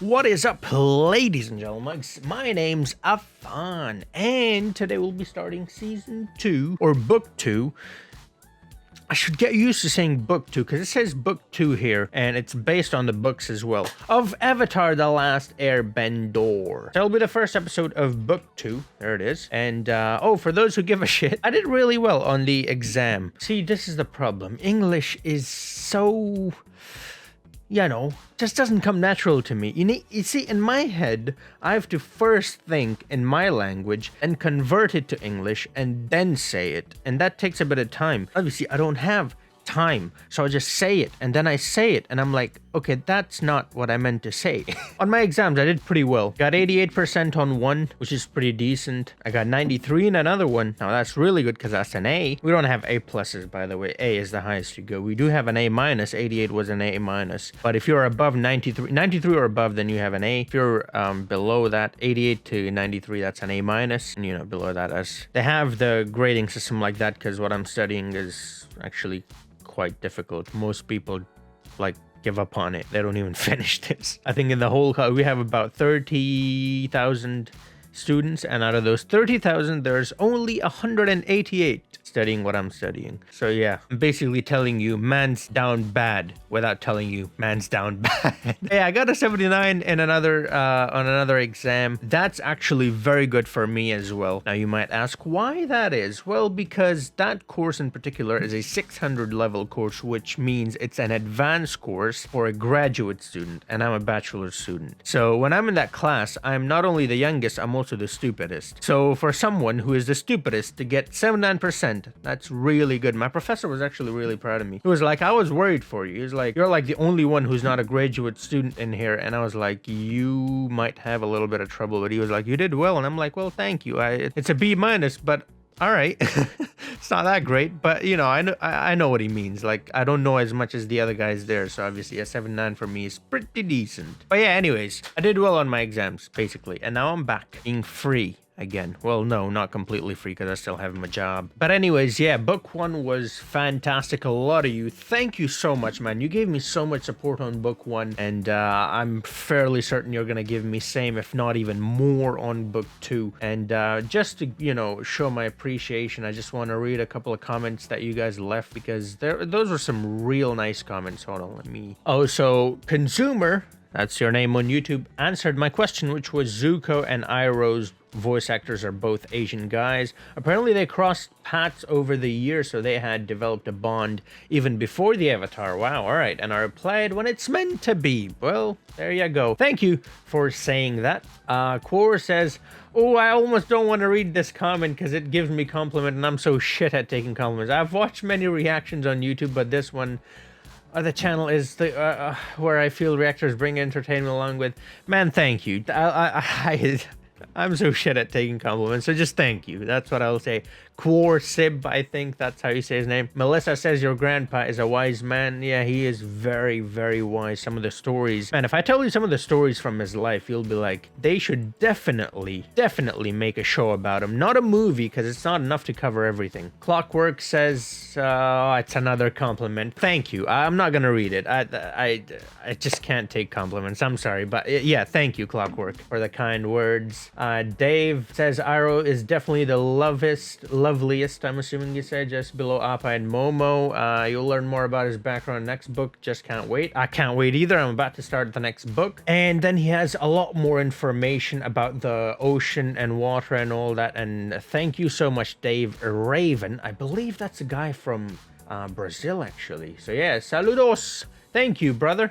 What is up, ladies and gentlemen? My name's Afan, and today we'll be starting season 2, or book 2. I should get used to saying book 2, because it says book 2 here, and it's based on the books as well, of Avatar: The Last Airbender. That'll be the first episode of book 2. There it is. And, for those who give a shit, I did really well on the exam. See, this is the problem. English is so... just doesn't come natural to me. You see, in my head, I have to first think in my language and convert it to English and then say it. And that takes a bit of time. Obviously, I don't have time, so I just say it, and then I say it, and I'm like, okay, that's not what I meant to say. On my exams, I did pretty well. Got 88% on one, which is pretty decent. I got 93 in another one. Now that's really good because that's an A. We don't have A pluses, by the way. A is the highest you go. We do have an A minus. 88 was an A minus. But if you're above 93 or above, then you have an A. If you're below that, 88 to 93, that's an A minus. And below that, as they have the grading system like that, because what I'm studying is actually quite difficult. Most people give up on it. They don't even finish this. I think in the whole we have about 30,000 students, and out of those 30,000 there's only 188 studying what I'm studying. So yeah, I'm basically telling you man's down bad without telling you man's down bad. Yeah, I got a 79 in another on another exam. That's actually very good for me as well. Now you might ask why that is. Well, because that course in particular is a 600 level course, which means it's an advanced course for a graduate student, and I'm a bachelor student. So when I'm in that class, I'm not only the youngest, I'm also the stupidest. So for someone who is the stupidest to get 79%, that's really good. My professor was actually really proud of me. He was like, I was worried for you. He was like, you're like the only one who's not a graduate student in here. And I was like, you might have a little bit of trouble. But he was like, you did well. And I'm like, well, thank you. It's a B minus, but all right. It's not that great, but I know what he means. Like, I don't know as much as the other guys there, so obviously a 7.9 for me is pretty decent. But yeah, anyways, I did well on my exams, basically, and now I'm back being free again. Well, no, not completely free because I still have my job. But anyways, yeah, book 1 was fantastic. A lot of you, thank you so much, man. You gave me so much support on book 1, and I'm fairly certain you're gonna give me same, if not even more, on book 2. And just to show my appreciation, I just want to read a couple of comments that you guys left, because those were some real nice comments. Hold on, let me... Oh, so Consumer, that's your name on YouTube, answered my question, which was Zuko and Iroh's voice actors are both Asian guys. Apparently they crossed paths over the years, so they had developed a bond even before the Avatar. Wow, all right. And I replied, when it's meant to be. Well, there you go. Thank you for saying that. Quor says, oh, I almost don't want to read this comment because it gives me compliment, and I'm so shit at taking compliments. I've watched many reactions on YouTube, but this one... the channel is the where I feel reactors bring entertainment along with. Man, thank you. I'm so shit at taking compliments, so just thank you. That's what I'll say. Quor Sib, I think that's how you say his name. Melissa says your grandpa is a wise man. Yeah, he is very, very wise. Some of the stories, man, if I tell you some of the stories from his life, you'll be like, they should definitely make a show about him. Not a movie, because it's not enough to cover everything. Clockwork says, it's another compliment. Thank you. I'm not gonna read it. I just can't take compliments. I'm sorry, but yeah, thank you, Clockwork, for the kind words. Dave says Iroh is definitely the loveliest, I'm assuming you said, just below Appa and Momo. You'll learn more about his background next book. Just can't wait. I can't wait either. I'm about to start the next book. And then he has a lot more information about the ocean and water and all that. And thank you so much, Dave Raven. I believe that's a guy from Brazil, actually. So yeah, saludos. Thank you, brother.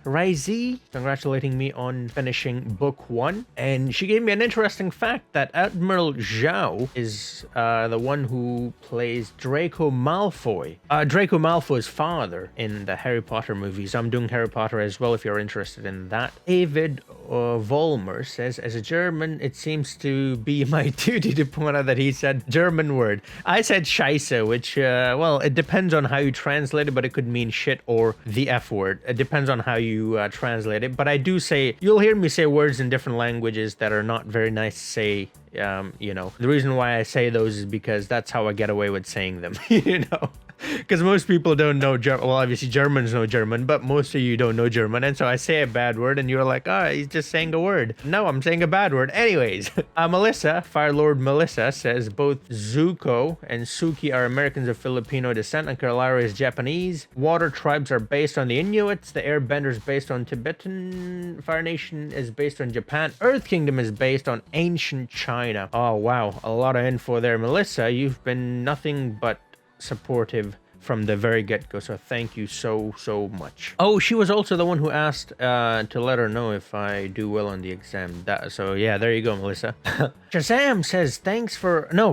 Rizey, congratulating me on finishing book 1. And she gave me an interesting fact that Admiral Zhao is the one who plays Draco Malfoy. Draco Malfoy's father in the Harry Potter movies. I'm doing Harry Potter as well if you're interested in that. David Vollmer says, as a German, it seems to be my duty to point out that he said German word. I said Scheiße, which, well, it depends on how you translate it, but it could mean shit or the F word. It depends on how you translate it. But I do say, you'll hear me say words in different languages that are not very nice to say. The reason why I say those is because that's how I get away with saying them, Because most people don't know German. Well, obviously Germans know German, but most of you don't know German. And so I say a bad word and you're like, oh, he's just saying a word. No, I'm saying a bad word. Anyways, Melissa, Fire Lord Melissa, says both Zuko and Suki are Americans of Filipino descent and Kalara is Japanese. Water tribes are based on the Inuits. The Airbender is based on Tibetan. Fire Nation is based on Japan. Earth Kingdom is based on ancient China. Oh, wow. A lot of info there. Melissa, you've been nothing but supportive from the very get-go, so thank you so much. Oh, she was also the one who asked to let her know if I do well on the exam. So yeah, there you go, Melissa. Shazam says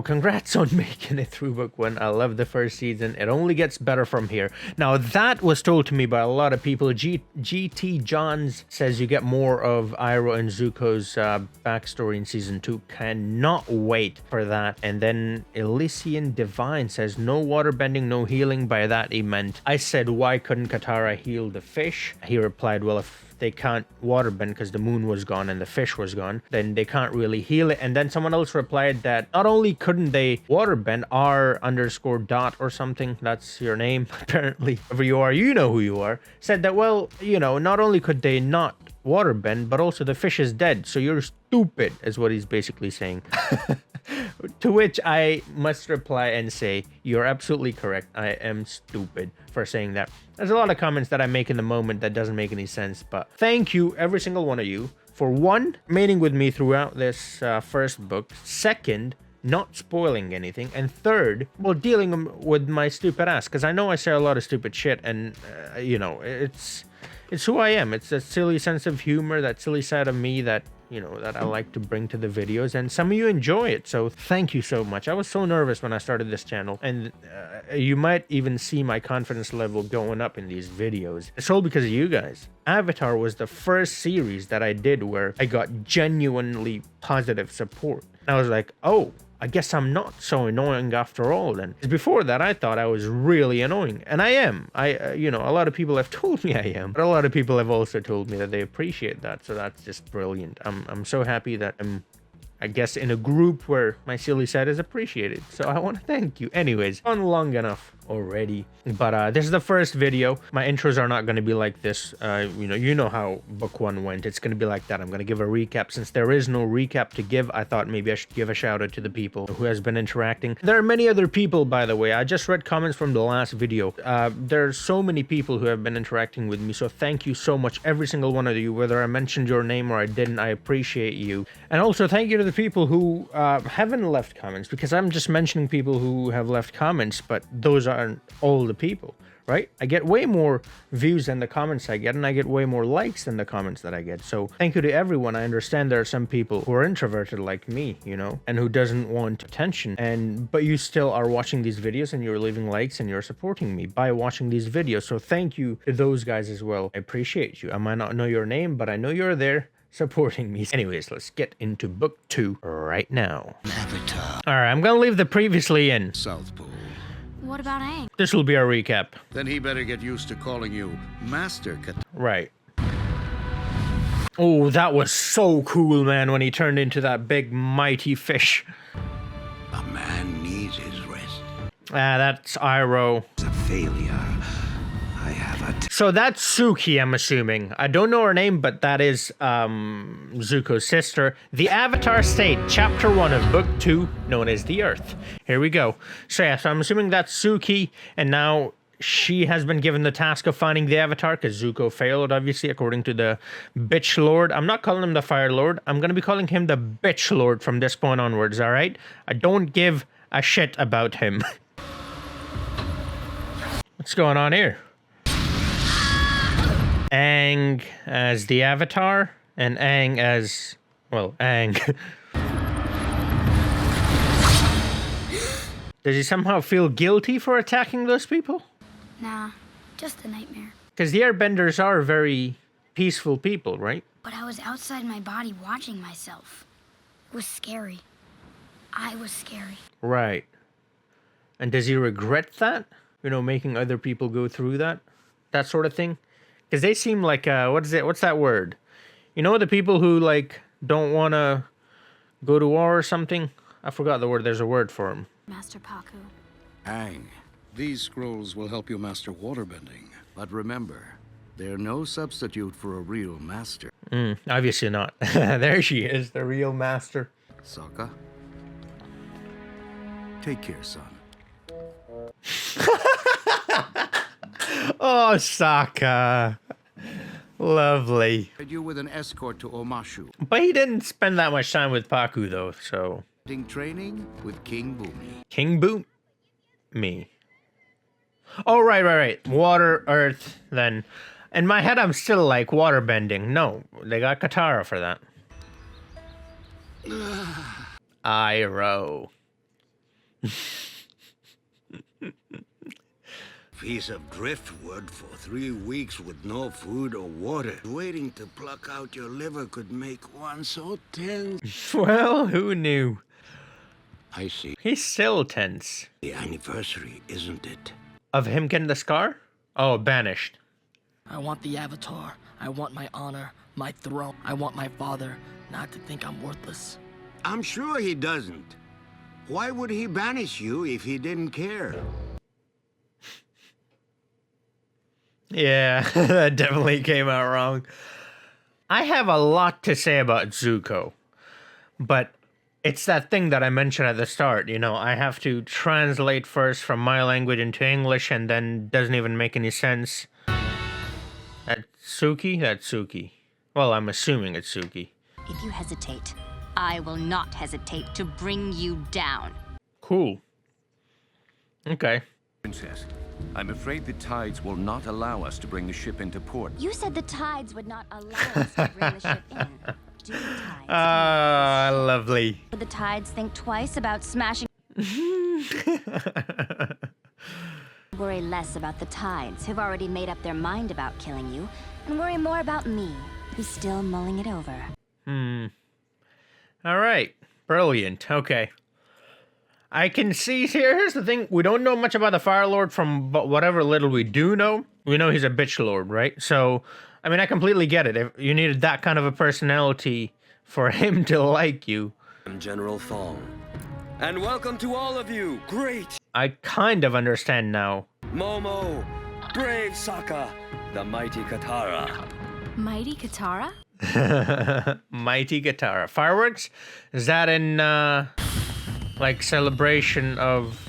congrats on making it through book 1. I love the first season. It only gets better from here. Now that was told to me by a lot of people. GT Johns says you get more of Iroh and Zuko's backstory in season 2. Cannot wait for that. And then Elysian Divine says no waterbending, no healing. By that he meant, I said, why couldn't Katara heal the fish? He replied, well, if they can't waterbend because the moon was gone and the fish was gone, then they can't really heal it. And then someone else replied that not only couldn't they waterbend, R_dot or something, that's your name apparently, whoever you are, you know who you are, said that, well, you know, not only could they not waterbend, but also the fish is dead, so you're stupid, is what he's basically saying. To which I must reply and say, you're absolutely correct. I am stupid for saying that. There's a lot of comments that I make in the moment that doesn't make any sense, but thank you, every single one of you, for one, remaining with me throughout this first book, second, not spoiling anything, and third, well, dealing with my stupid ass, because I know I say a lot of stupid shit, and, you know, it's who I am. It's that silly sense of humor, that silly side of me that, you know, that I like to bring to the videos, and some of you enjoy it, so thank you so much. I was so nervous when I started this channel, and you might even see my confidence level going up in these videos. It's all because of you guys. Avatar was the first series that I did where I got genuinely positive support. And I was like, oh, I guess I'm not so annoying after all then. Because before that, I thought I was really annoying. And I am. You know, a lot of people have told me I am. But a lot of people have also told me that they appreciate that. So that's just brilliant. I'm so happy that I'm, I guess, in a group where my silly side is appreciated. So I want to thank you. Anyways, gone long enough already. But this is the first video. My intros are not going to be like this. You know how book 1 went. It's going to be like that. I'm going to give a recap. Since there is no recap to give, I thought maybe I should give a shout out to the people who has been interacting. There are many other people, by the way. I just read comments from the last video. There's so many people who have been interacting with me. So thank you so much, every single one of you. Whether I mentioned your name or I didn't, I appreciate you. And also thank you to the people who haven't left comments, because I'm just mentioning people who have left comments, but those aren't all the people, right? I get way more views than the comments I get, and I get way more likes than the comments that I get. So thank you to everyone. I understand there are some people who are introverted like me, you know, and who doesn't want attention, but you still are watching these videos and you're leaving likes and you're supporting me by watching these videos. So thank you to those guys as well. I appreciate you. I might not know your name, but I know you're there supporting me. Anyways, let's get into book 2 right now. Avatar. All right, I'm gonna leave the previously in. South Pole. What about Aang? This will be our recap. Then he better get used to calling you Master Right. Oh, that was so cool, man, when he turned into that big, mighty fish. A man needs his rest. Ah, that's Iroh. It's a failure. I have a... So that's Suki, I'm assuming. I don't know her name, but that is Zuko's sister. The Avatar State, Chapter 1 of Book 2, known as The Earth. Here we go. So yeah, so I'm assuming that's Suki, and now she has been given the task of finding the Avatar, because Zuko failed, obviously, according to the Bitch Lord. I'm not calling him the Fire Lord. I'm going to be calling him the Bitch Lord from this point onwards, alright? I don't give a shit about him. What's going on here? Aang as the Avatar, and Aang as, well, Aang. Does he somehow feel guilty for attacking those people? Nah, just a nightmare. Because the Airbenders are very peaceful people, right? But I was outside my body watching myself. It was scary. I was scary. Right. And does he regret that? You know, making other people go through that? That sort of thing? Because they seem like, what's that word? You know, the people who, like, don't want to go to war or something? I forgot the word. There's a word for them. Master Paku. Aang, These scrolls will help you master waterbending. But remember, they're no substitute for a real master. Obviously not. There she is, the real master. Sokka? Take care, son. Oh, Sokka. Lovely. You with an escort to Omashu. But he didn't spend that much time with Paku, though, so... Training with King Boomy. King Boom? Me. Oh, right. Water, earth, then. In my head, I'm still like water bending. No, they got Katara for that. Iroh. Piece of driftwood for 3 weeks with no food or water. Waiting to pluck out your liver could make one so tense. Well, who knew? I see. He's still tense. The anniversary, isn't it? Of him getting the scar? Oh, banished. I want the Avatar. I want my honor, my throne. I want my father not to think I'm worthless. I'm sure he doesn't. Why would he banish you if he didn't care? Yeah, that definitely came out wrong. I have a lot to say about Zuko, but it's that thing that I mentioned at the start, you know, I have to translate first from my language into English and then doesn't even make any sense. That's Suki? That's Suki. Well, I'm assuming it's Suki. If you hesitate, I will not hesitate to bring you down. Cool. Okay. Princess, I'm afraid the tides will not allow us to bring the ship into port. You said the tides would not allow us to bring the ship in. Do the tides? Ah, lovely. Would the tides think twice about smashing? Worry less about the tides, who've already made up their mind about killing you, and worry more about me, who's still mulling it over. All right. Brilliant. Okay. I can see, here's the thing. We don't know much about the Fire Lord from whatever little we do know. We know he's a bitch lord, right? So, I mean, I completely get it. If you needed that kind of a personality for him to like you. I'm General Thong. And welcome to all of you. Great. I kind of understand now. Momo, brave Sokka, the mighty Katara. Mighty Katara? Mighty Katara. Fireworks? Is that in, like, celebration of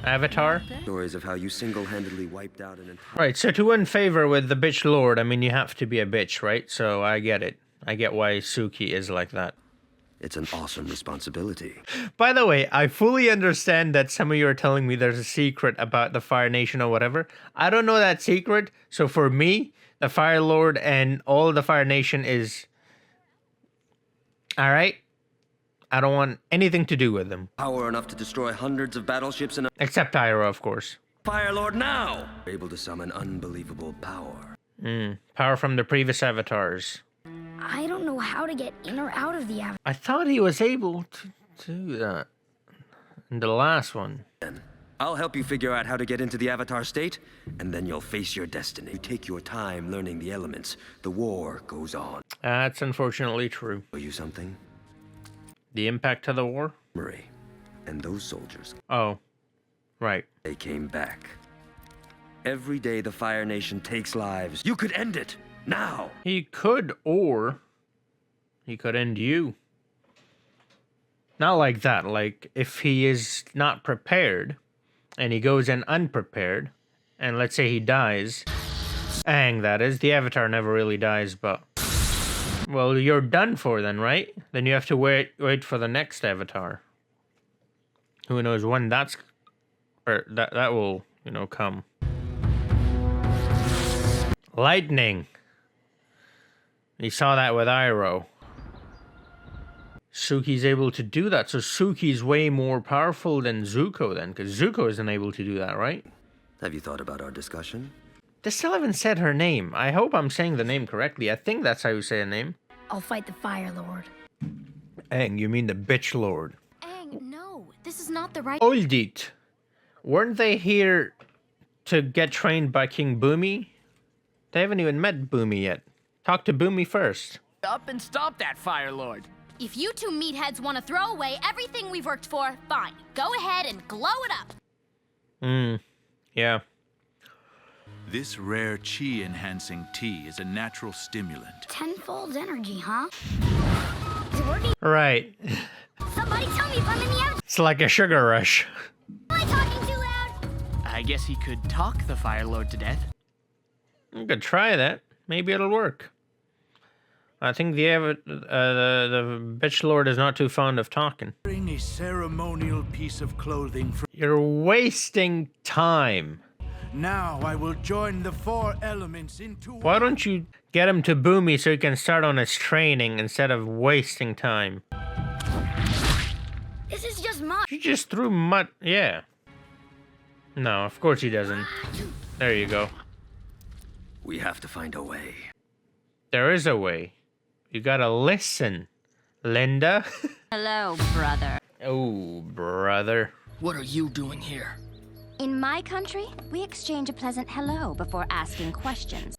Avatar? Stories of how you single-handedly wiped out an entire... Right, so to win favor with the bitch lord, I mean, you have to be a bitch, right? So I get it. I get why Suki is like that. It's an awesome responsibility. By the way, I fully understand that some of you are telling me there's a secret about the Fire Nation or whatever. I don't know that secret, so for me, the Fire Lord and all the Fire Nation is... Alright? I don't want anything to do with them. Power enough to destroy hundreds of battleships and a Except Iroh, of course. Fire Lord now! Able to summon unbelievable power. Power from the previous avatars. I don't know how to get in or out of the avatar. I thought he was able to do that in the last one. I'll help you figure out how to get into the Avatar state, and then you'll face your destiny. You take your time learning the elements. The war goes on. That's unfortunately true. Show you something? The impact of the war? Murray. And those soldiers. Oh, right. They came back. Every day the Fire Nation takes lives. You could end it! Now! He could, or he could end you. Not like that. Like, if he is not prepared, and he goes in unprepared, and let's say he dies, Aang, that is, the Avatar never really dies, but... Well, you're done for then, right? Then you have to wait for the next Avatar. Who knows when that's... Or that will, you know, come. Lightning. You saw that with Iroh. Suki's able to do that, so Suki's way more powerful than Zuko then, because Zuko isn't able to do that, right? Have you thought about our discussion? They still haven't said her name. I hope I'm saying the name correctly. I think that's how you say her name. I'll fight the Fire Lord. Aang, you mean the bitch lord. Aang, no. This is not the right... Hold it. Weren't they here to get trained by King Boomy? They haven't even met Boomy yet. Talk to Boomy first. Up and stop that Fire Lord. If you two meatheads want to throw away everything we've worked for, fine. Go ahead and glow it up. Yeah. This rare chi-enhancing tea is a natural stimulant. Tenfold energy, huh? Is it working? Right. Somebody tell me if I'm in the out. It's like a sugar rush. Am I talking too loud? I guess he could talk the Fire Lord to death. You could try that. Maybe it'll work. I think the bitch lord is not too fond of talking. Wearing a ceremonial piece of clothing for... You're wasting time. Now I will join the 4 elements into... Why don't you get him to Boomy so he can start on his training instead of wasting time? This is just mud. You just threw mud. Yeah. No, of course he doesn't. There you go. We have to find a way. There is a way. You gotta listen, Linda. Hello, brother. Oh, brother. What are you doing here? In my country, we exchange a pleasant hello before asking questions.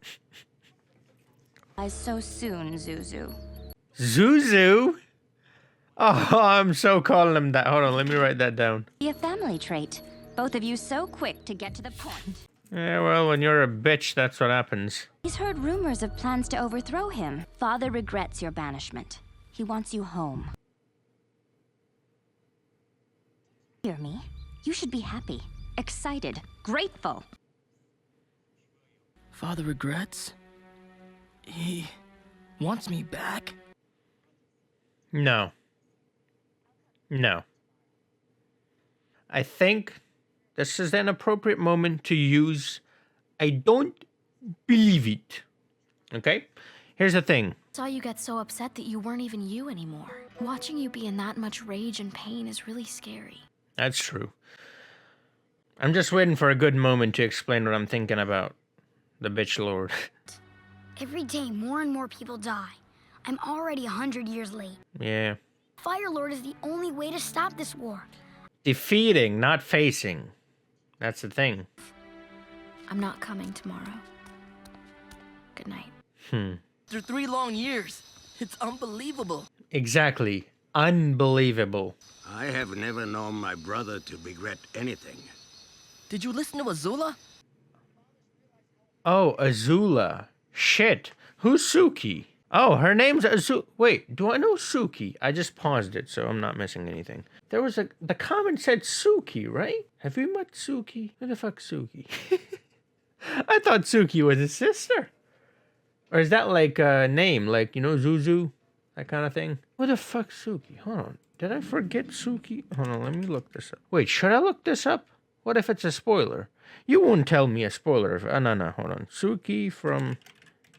Why so soon, Zuzu? Zuzu? Oh, I'm so calling him that. Hold on, let me write that down. Be a family trait. Both of you so quick to get to the point. Yeah, well, when you're a bitch, that's what happens. He's heard rumors of plans to overthrow him. Father regrets your banishment. He wants you home. Hear me? You should be happy, excited, grateful. Father regrets? He wants me back? No. No. I think this is an appropriate moment to use I don't believe it. Okay? Here's the thing. Saw you get so upset that you weren't even you anymore. Watching you be in that much rage and pain is really scary. That's true. I'm just waiting for a good moment to explain what I'm thinking about the bitch lord. Every day, more and more people die. I'm already 100 years late. Yeah. Fire Lord is the only way to stop this war. Defeating, not facing. That's the thing. I'm not coming tomorrow. Good night. After 3 long years. It's unbelievable. Exactly. Unbelievable. I have never known my brother to regret anything. Did you listen to Azula? Oh, Azula. Shit. Who's Suki? Oh, her name's Azula. Wait, do I know Suki? I just paused it, so I'm not missing anything. There was the comment said Suki, right? Have you met Suki? Who the fuck's Suki? I thought Suki was his sister. Or is that like a name? Like, you know, Zuzu? That kind of thing? What the fuck's Suki? Hold on. Did I forget Suki? Hold on, let me look this up. Wait, should I look this up? What if it's a spoiler? You won't tell me a spoiler if... no, hold on. Suki from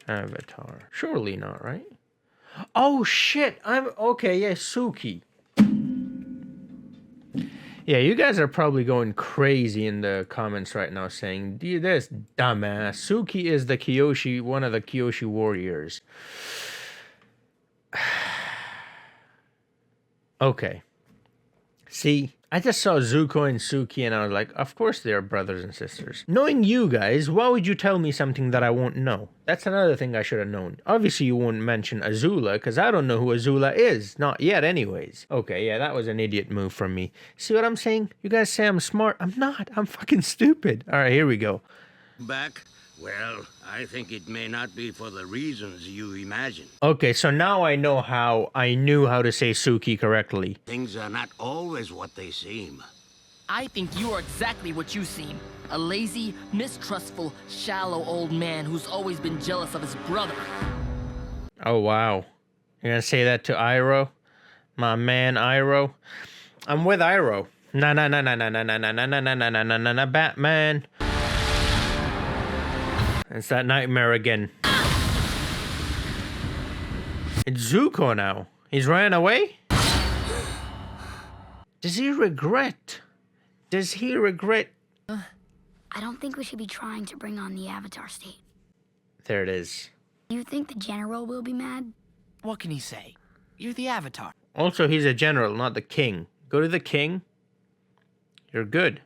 Avatar. Surely not, right? Oh, shit. Okay, yeah, Suki. Yeah, you guys are probably going crazy in the comments right now saying, this dumbass. Suki is the Kyoshi, one of the Kyoshi warriors. Okay. See, I just saw Zuko and Suki and I was like, of course they are brothers and sisters. Knowing you guys, why would you tell me something that I won't know? That's another thing I should have known. Obviously you won't mention Azula, because I don't know who Azula is. Not yet anyways. Okay, yeah, that was an idiot move from me. See what I'm saying? You guys say I'm smart. I'm not. I'm fucking stupid. Alright, here we go. Back? Well, I think it may not be for the reasons you imagine. Okay, so now I know how I knew how to say Suki correctly. Things are not always what they seem. I think you are exactly what you seem. A lazy, mistrustful, shallow old man who's always been jealous of his brother. Oh, wow. You're gonna say that to Iroh? My man, Iroh? I'm with Iroh. Nah, Batman. It's that nightmare again. It's Zuko now. He's ran away? Does he regret? Does he regret? I don't think we should be trying to bring on the Avatar state. There it is. Do you think the general will be mad? What can he say? You're the Avatar. Also, he's a general, not the king. Go to the king. You're good.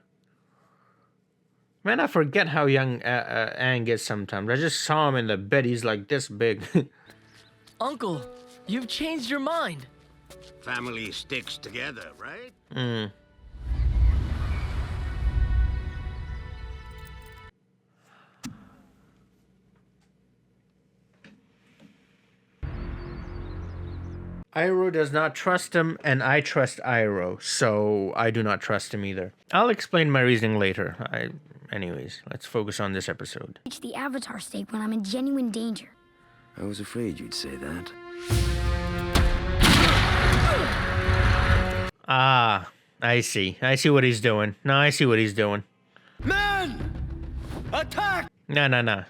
Man, I forget how young Aang is sometimes. I just saw him in the bed. He's like this big. Uncle, you've changed your mind. Family sticks together, right? Iroh does not trust him, and I trust Iroh, so I do not trust him either. I'll explain my reasoning later. Anyways, let's focus on this episode. Reach the Avatar state when I'm in genuine danger. I was afraid you'd say that. Ah, I see. I see what he's doing. No, I see what he's doing. Men! Attack! No.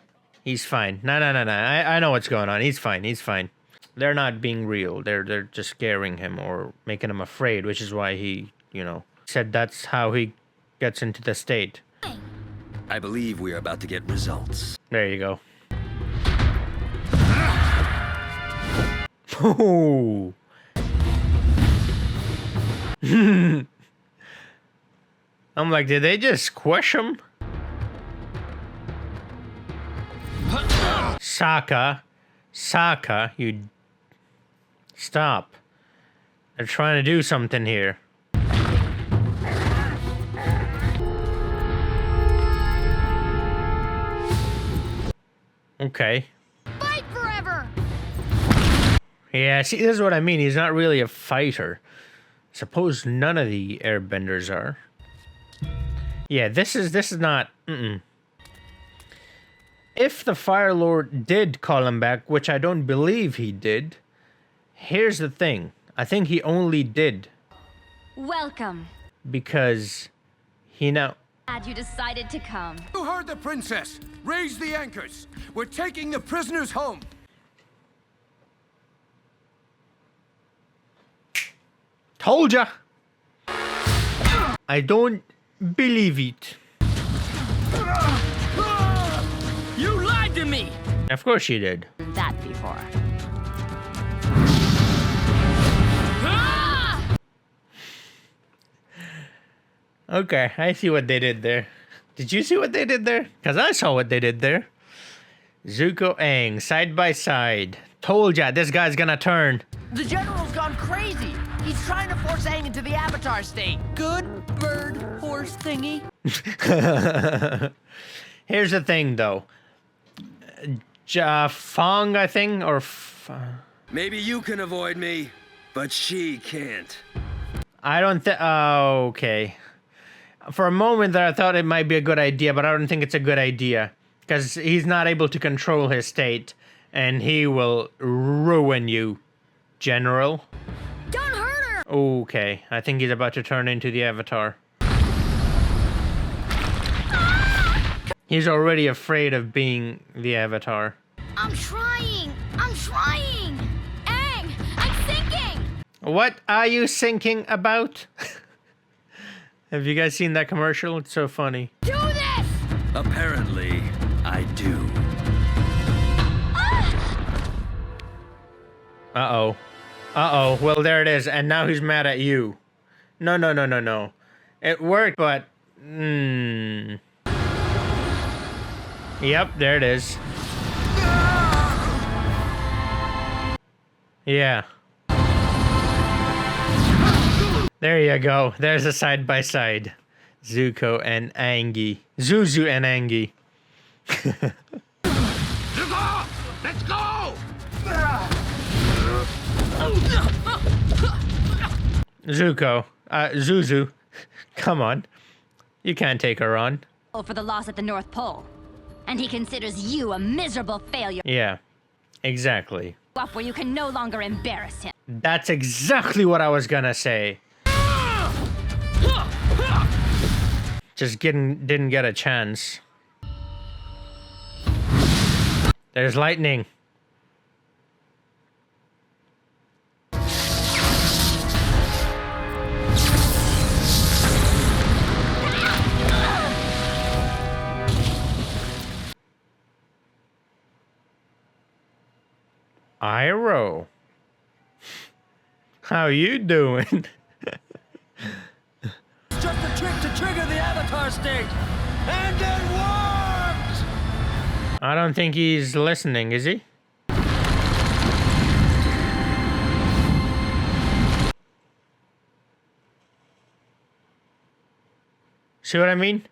He's fine. No. I know what's going on. He's fine. He's fine. They're not being real. They're just scaring him or making him afraid, which is why he, said that's how he gets into the state. I believe we are about to get results. There you go. Oh. I'm like, did they just squish him? Sokka, you stop. They're trying to do something here. Okay. Fight forever! Yeah, see, this is what I mean. He's not really a fighter. Suppose none of the airbenders are. Yeah, this is not... If the Fire Lord did call him back, which I don't believe he did, here's the thing. I think he only did Welcome. because he now... Glad you decided to come. You heard the princess. Raise the anchors. We're taking the prisoners home. Told ya! I don't believe it. You lied to me! Of course she did. That before. Okay, I see what they did there. Did you see what they did there? Because I saw what they did there. Zuko, Aang, side by side. Told ya, this guy's gonna turn. The general's gone crazy. He's trying to force Aang into the Avatar state. Good bird horse thingy. Here's the thing, though. Fong, I think, or... Maybe you can avoid me, but she can't. I don't think... Oh, okay. For a moment there, I thought it might be a good idea, but I don't think it's a good idea. Because he's not able to control his state, and he will ruin you, General. Don't hurt her! Okay, I think he's about to turn into the Avatar. He's already afraid of being the Avatar. I'm trying! Aang! I'm sinking! What are you thinking about? Have you guys seen that commercial? It's so funny. Do this! Apparently, I do. Uh-oh. Uh-oh. Well, there it is. And now he's mad at you. No. It worked, but... Yep, there it is. Yeah. There you go. There's a side-by-side. Zuko and Angie. Zuzu and Angie. Zuko! Let's go! Zuko. Zuzu. Come on. You can't take her on. For the loss at the North Pole. And he considers you a miserable failure. Yeah. Exactly. Up where you can no longer embarrass him. That's exactly what I was gonna say. Just didn't get a chance. There's lightning. Iroh. How you doing? Just a trick to trigger the Avatar state. And it worked! I don't think he's listening, is he? See what I mean?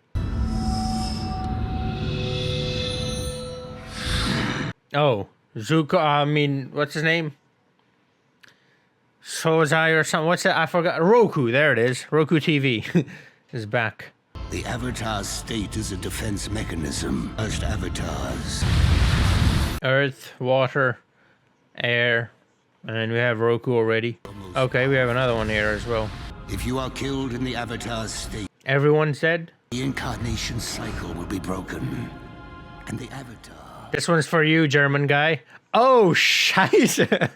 Oh, Zuko, what's his name? Sozai or something. What's that? I forgot. Roku. There it is. Roku TV is back. The Avatar state is a defense mechanism. First avatars. Earth, water, air, and we have Roku already. Okay, we have another one here as well. If you are killed in the Avatar state, Everyone's dead. the incarnation cycle will be broken. And the Avatar... This one's for you, German guy. Oh, scheiße.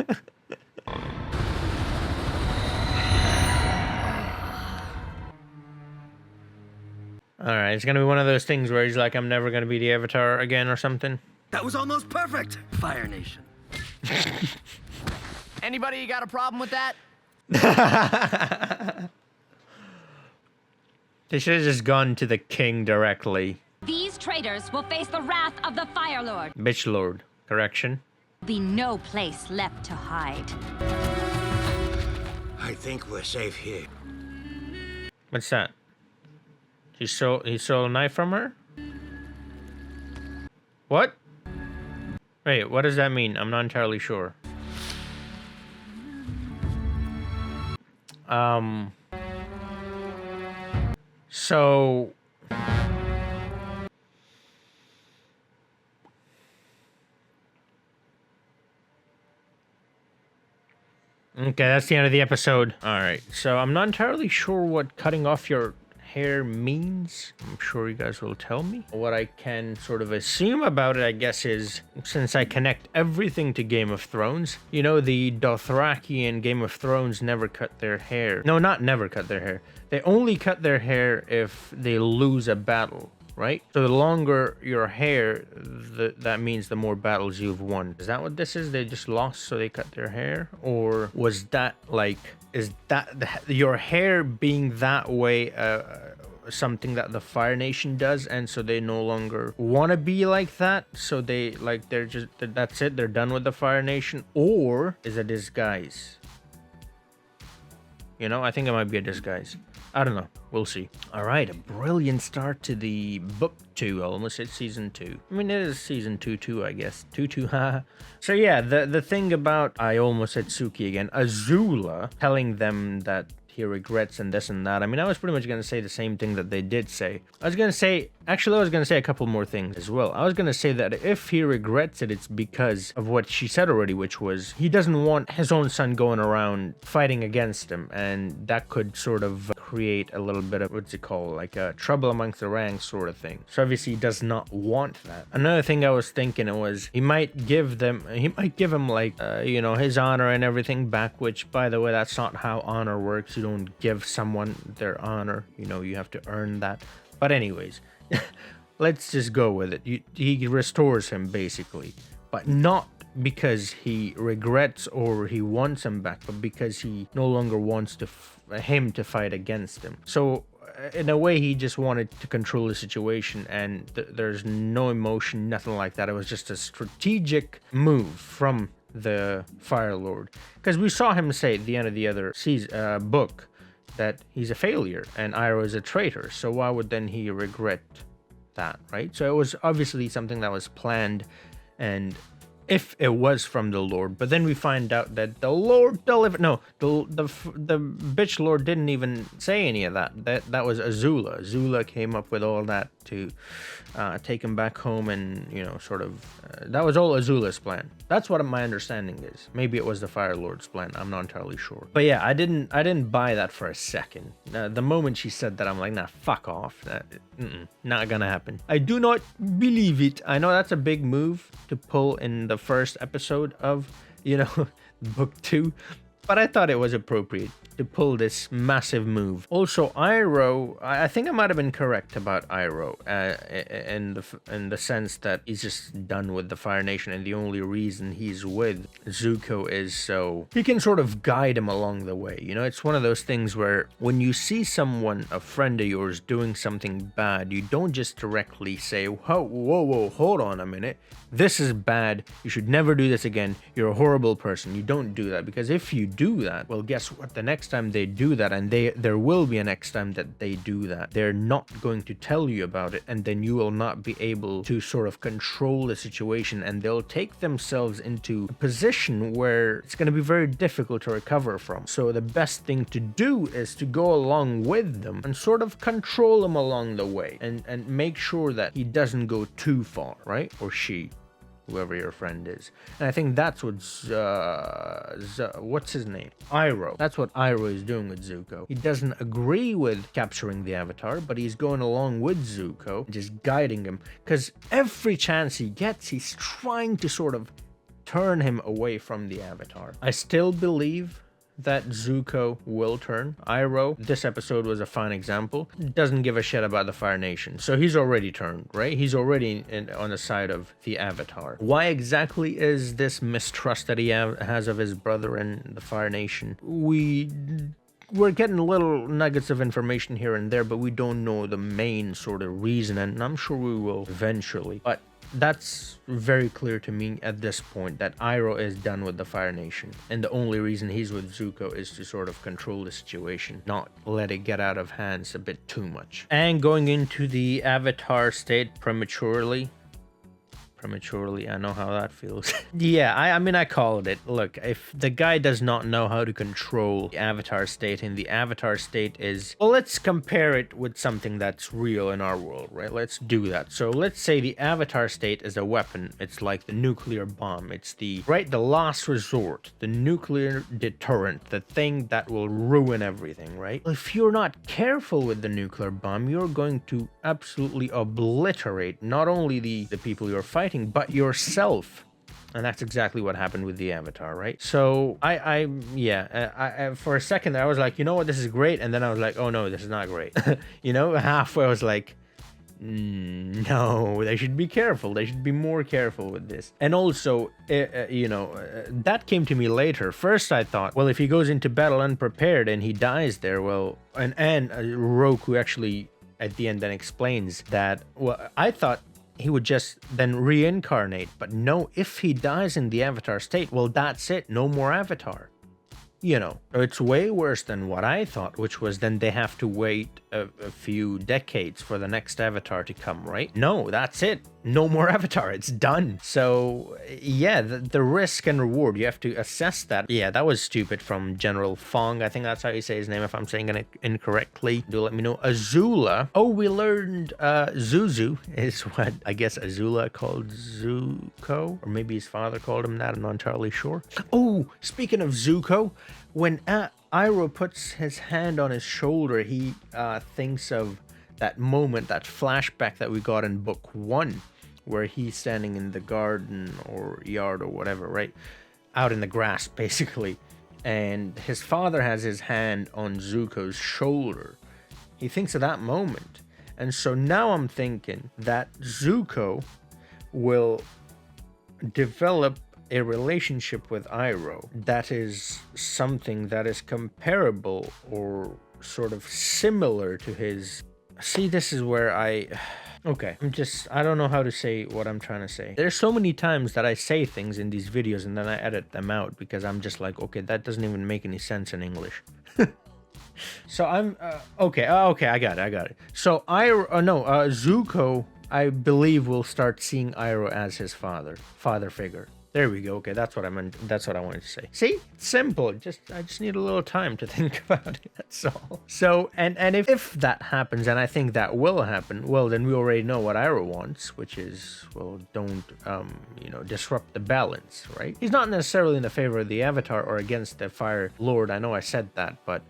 Alright, it's gonna be one of those things where he's like, I'm never gonna be the Avatar again or something. That was almost perfect! Fire Nation. Anybody got a problem with that? They should have just gone to the king directly. These traitors will face the wrath of the Fire Lord. Bitch Lord, correction. Be no place left to hide. I think we're safe here. What's that? He stole a knife from her? What? Wait, what does that mean? I'm not entirely sure. So... Okay, that's the end of the episode. Alright, so I'm not entirely sure what cutting off your hair means. I'm sure you guys will tell me. What I can sort of assume about it, I guess, is since I connect everything to Game of Thrones, you know, the Dothraki in Game of Thrones never cut their hair. No, not never cut their hair. They only cut their hair if they lose a battle, right? So the longer your hair, that means the more battles you've won. Is that what this is? They just lost, so they cut their hair? Or was that like... Is that your hair being that way something that the Fire Nation does, and so they no longer want to be like that? So they're just, that's it, they're done with the Fire Nation? Or is it a disguise? You know, I think it might be a disguise. I don't know. We'll see. All right, a brilliant start to the book 2. I almost said season 2. I mean, it is season 2 too, I guess. 2, haha. So yeah, the thing about, I almost said Suki again, Azula telling them that he regrets and this and that. I mean, I was pretty much going to say the same thing that they did say. I was going to say a couple more things as well. I was going to say that if he regrets it, it's because of what she said already, which was he doesn't want his own son going around fighting against him. And that could sort of create a little bit of, what's it called, like a trouble amongst the ranks sort of thing. So obviously he does not want that. Another thing I was thinking was he might give him like, you know, his honor and everything back, which, by the way, that's not how honor works. You don't give someone their honor, you know, you have to earn that. But anyways, let's just go with it. He restores him basically, but not because he regrets or he wants him back, but because he no longer wants him to fight against him. So in a way, he just wanted to control the situation, and there's no emotion, nothing like that. It was just a strategic move from the Fire Lord, because we saw him say at the end of the other book that he's a failure and Iroh is a traitor. So why would then he regret that, right? So it was obviously something that was planned, and if it was from the Lord, but then we find out that the Lord delivered. No, the bitch Lord didn't even say any of that. That was Azula. Azula came up with all that to take him back home, and you know, sort of that was all Azula's plan. That's what my understanding is. Maybe it was the Fire Lord's plan. I'm not entirely sure. But yeah, I didn't buy that for a second. The moment she said that, I'm like, nah, fuck off. Not gonna happen. I do not believe it. I know that's a big move to pull in the first episode of, you know, book 2, but I thought it was appropriate to pull this massive move. Also, Iroh, I think I might have been correct about Iroh in the sense that he's just done with the Fire Nation, and the only reason he's with Zuko is so he can sort of guide him along the way. You know, it's one of those things where when you see someone, a friend of yours, doing something bad, you don't just directly say, whoa, hold on a minute. This is bad. You should never do this again. You're a horrible person. You don't do that, because if you do that, well, guess what? The next next time they do that, and there will be a next time that they do that, they're not going to tell you about it, and then you will not be able to sort of control the situation, and they'll take themselves into a position where it's going to be very difficult to recover from. So the best thing to do is to go along with them and sort of control him along the way, and make sure that he doesn't go too far, right? Or she, whoever your friend is. And I think that's what what's his name? Iroh. That's what Iroh is doing with Zuko. He doesn't agree with capturing the Avatar, but he's going along with Zuko, just guiding him, because every chance he gets, he's trying to sort of turn him away from the Avatar. I still believe that Zuko will turn. Iroh, this episode was a fine example, doesn't give a shit about the Fire Nation. So he's already turned, right? He's already on the side of the Avatar. Why exactly is this mistrust that he has of his brother and the Fire Nation? We're getting little nuggets of information here and there, but we don't know the main sort of reason, and I'm sure we will eventually. But that's very clear to me at this point, that Iroh is done with the Fire Nation, and the only reason he's with Zuko is to sort of control the situation, not let it get out of hands a bit too much. And going into the Avatar state prematurely, I know how that feels. Yeah, I mean, I called it. Look, if the guy does not know how to control the Avatar state, and the Avatar state is, well, let's compare it with something that's real in our world, right? Let's do that. So let's say the Avatar state is a weapon. It's like the nuclear bomb. It's the last resort, the nuclear deterrent, the thing that will ruin everything, right? If you're not careful with the nuclear bomb, you're going to absolutely obliterate not only the people you're fighting, but yourself. And that's exactly what happened with the Avatar, right? So I for a second I was like, you know what, this is great, and then I was like, oh no, this is not great. You know, halfway I was like, no, they should be careful. They should be more careful with this. And also, that came to me later. First I thought, well, if he goes into battle unprepared and he dies there, well, and Roku actually at the end then explains that, well, I thought he would just then reincarnate, but no, if he dies in the Avatar state, well, that's it, no more Avatar. You know, it's way worse than what I thought, which was then they have to wait a few decades for the next Avatar to come, right? No, that's it. No more Avatar. It's done. So, yeah, the risk and reward, you have to assess that. Yeah, that was stupid from General Fong. I think that's how you say his name, if I'm saying it incorrectly. Do let me know. Azula. Oh, we learned Zuzu is what I guess Azula called Zuko. Or maybe his father called him that. I'm not entirely sure. Oh, speaking of Zuko, when Iroh puts his hand on his shoulder, he thinks of that moment, that flashback that we got in book 1, where he's standing in the garden or yard or whatever, right? Out in the grass, basically. And his father has his hand on Zuko's shoulder. He thinks of that moment. And so now I'm thinking that Zuko will develop a relationship with Iroh that is something that is comparable or sort of similar to his. See, this is where I don't know how to say what I'm trying to say. There's so many times that I say things in these videos and then I edit them out because I'm just like, okay, that doesn't even make any sense in English. So I'm okay, I got it. So Zuko, I believe, will start seeing Iroh as his father figure. There we go. Okay, that's what I meant. That's what I wanted to say. See, it's simple. I just need a little time to think about it. That's all. So, and if that happens, and I think that will happen, well, then we already know what Iroh wants, which is, well, don't disrupt the balance, right? He's not necessarily in the favor of the Avatar or against the Fire Lord. I know I said that, but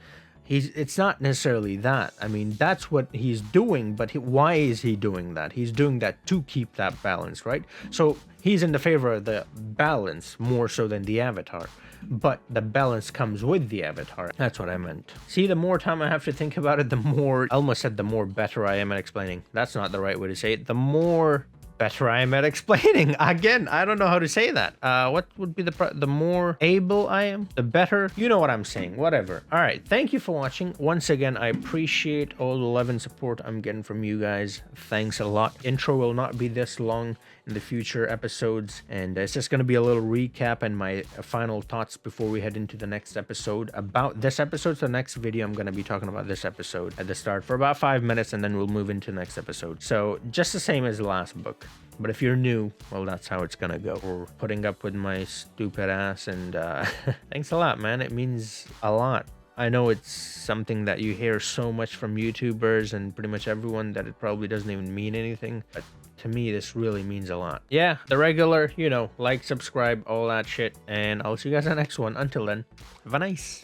it's not necessarily that. I mean, that's what he's doing, but why is he doing that? He's doing that to keep that balance, right? So he's in the favor of the balance more so than the Avatar, but the balance comes with the Avatar. That's what I meant. See, the more time I have to think about it, the more, I almost said the more better I am at explaining. That's not the right way to say it. The more better I am at explaining. Again, I don't know how to say that. What would be the more able I am, the better? You know what I'm saying. Whatever. All right. Thank you for watching. Once again, I appreciate all the love and support I'm getting from you guys. Thanks a lot. Intro will not be this long in the future episodes, and it's just going to be a little recap and my final thoughts before we head into the next episode about this episode. So next video, I'm going to be talking about this episode at the start for about 5 minutes, and then we'll move into the next episode. So just the same as the last book. But if you're new, well, that's how it's gonna go. For putting up with my stupid ass, and thanks a lot, man. It means a lot. I know it's something that you hear so much from YouTubers and pretty much everyone that it probably doesn't even mean anything, but to me, this really means a lot. Yeah, the regular, you know, like, subscribe, all that shit, and I'll see you guys in the next one. Until then, have a nice.